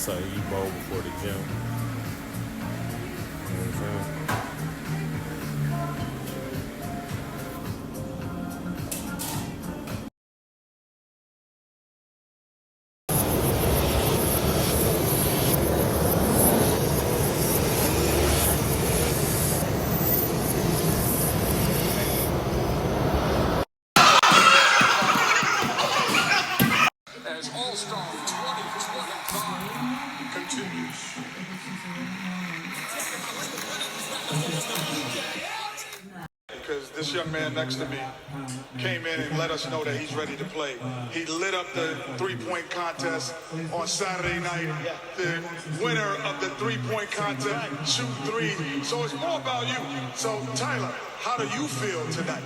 So I eat bowl before the gym. You know what I'm saying? As All-Star 2025 continues. Because this young man next to me came in and let us know that he's ready to play. He lit up the three-point contest on Saturday night. The winner of the three-point contest, shoot three. So it's more about you. So Tyler, how do you feel tonight?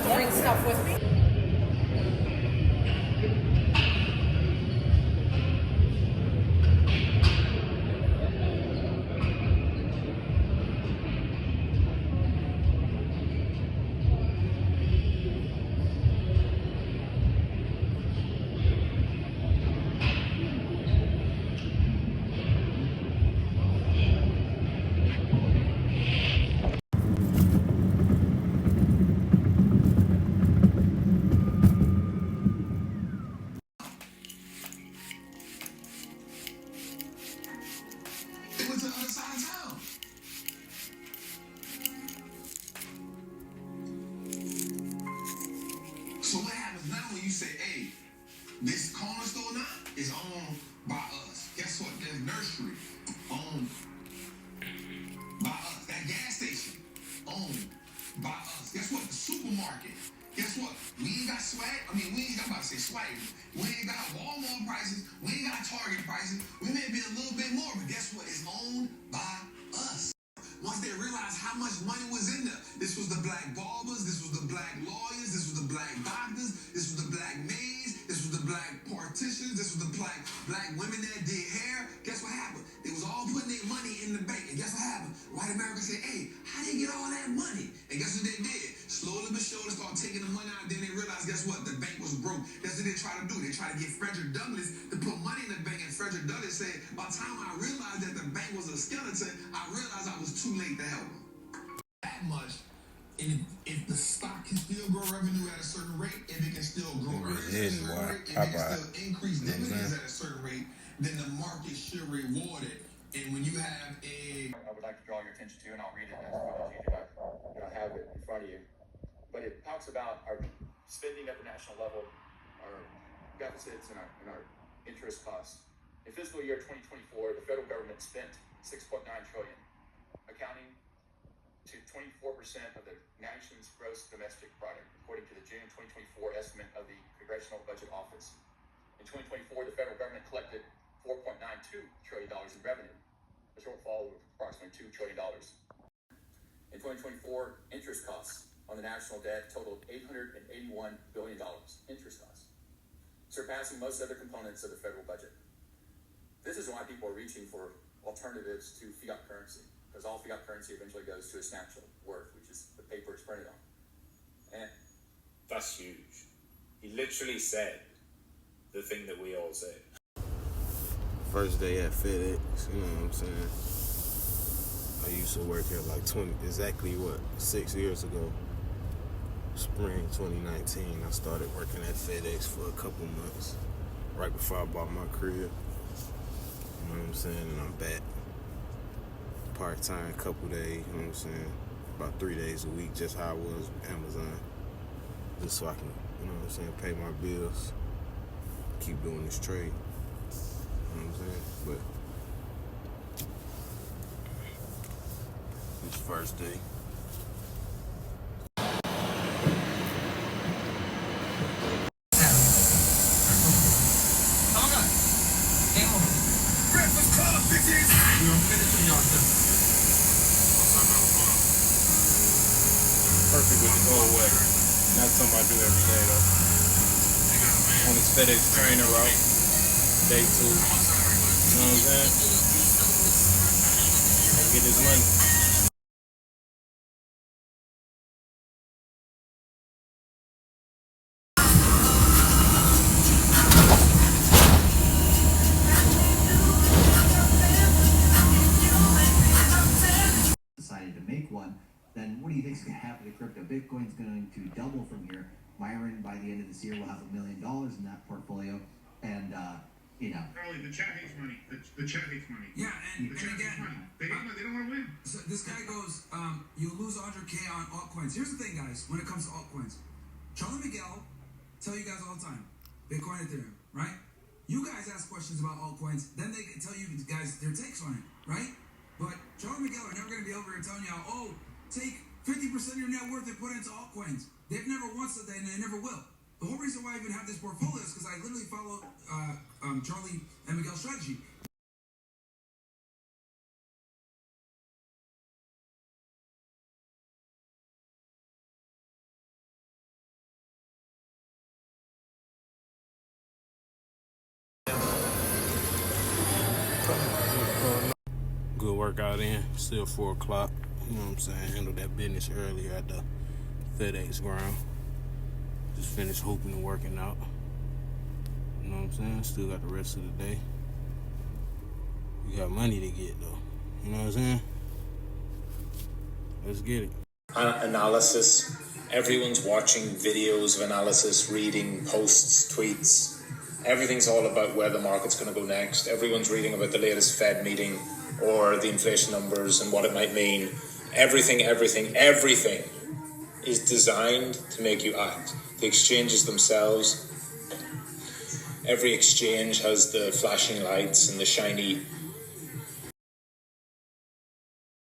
Bring stuff with me. It went to the other side of town. So what happens now when you say, hey, this corner store now is owned by us. Guess what? There's nursery owned by us. That gas station owned by us. Guess what? The supermarket. Guess what? We ain't got swag. I mean, we ain't got, I'm about to say swag. We ain't got Walmart prices. We ain't got Target prices. We may be a little bit more, but guess what? It's owned by us. Once they realized how much money was in there, this was the black barbers, this was the black lawyers, this was the black doctors, this was the black maids, this was the black partitions, this was the black women that did hair. Guess what happened? They was all putting their money in the bank. And guess what happened? White America said, hey, how they get all that money? And guess what they did? Slowly but surely start taking the money out. Then they realized, guess what? The bank was broke. That's what they try to do. They try to get Frederick Douglass to put money in the bank. And Frederick Douglass said, by the time I realized that the bank was a skeleton, I realized I was too late to help them. That much. And if the stock can still grow revenue at a certain rate, if it can still grow earnings at a certain rate, if it can still increase dividends at a certain rate, then the market should reward it. And when you have I would like to draw your attention to, and I'll read it as well as you do. I don't have it in front of you. But it talks about our spending at the national level, our deficits, and our interest costs. In fiscal year 2024, the federal government spent $6.9 trillion, accounting to 24% of the nation's gross domestic product, according to the June 2024 estimate of the Congressional Budget Office. In 2024, the federal government collected $4.92 trillion in revenue, a shortfall of approximately $2 trillion. In 2024, interest costs on the national debt totaled $881 billion, interest costs, surpassing most other components of the federal budget. This is why people are reaching for alternatives to fiat currency, because all fiat currency eventually goes to its natural worth, which is the paper it's printed on. And that's huge. He literally said the thing that we all say. First day at FedEx, you know what I'm saying? I used to work here like 6 years ago. Spring 2019, I started working at FedEx for a couple months, right before I bought my crib. You know what I'm saying? And I'm back part-time, couple days, you know what I'm saying? About 3 days a week, just how I was with Amazon. Just so I can, you know what I'm saying, pay my bills, keep doing this trade. You know what I'm saying? It's first day. Perfect with the cold weather. Not something I do every day though. On this FedEx trainer route, day 2. You know what I'm saying? Get this money. Decided to make one, then what do you think is going to happen to crypto? Bitcoin's going to double from here. Myron, by the end of this year, will have $1 million in that portfolio, and Early, the chat hates money. The chat hates money. Yeah, and Chat hates money. again, They don't want to win. so this guy goes, you lose 100K on altcoins. Here's the thing, guys, when it comes to altcoins. Charlie Miguel tell you guys all the time, Bitcoin, Ethereum, right? You guys ask questions about altcoins, then they can tell you guys their takes on it, right? But Charlie Miguel are never going to be over here telling y'all, oh, take 50% of your net worth and put it into altcoins. They've never once said that, and they never will. The whole reason why I even have this portfolio is because I literally follow Charlie and Miguel's strategy. Good workout in. Still 4 o'clock. You know what I'm saying? Handled that business earlier at the FedEx ground. Just finished hooping and working out. You know what I'm saying? Still got the rest of the day. We got money to get though. You know what I'm saying? Let's get it. Analysis. Everyone's watching videos of analysis, reading posts, tweets. Everything's all about where the market's going to go next. Everyone's reading about the latest Fed meeting or the inflation numbers and what it might mean. Everything is designed to make you act. The exchanges themselves, every exchange has the flashing lights and the shiny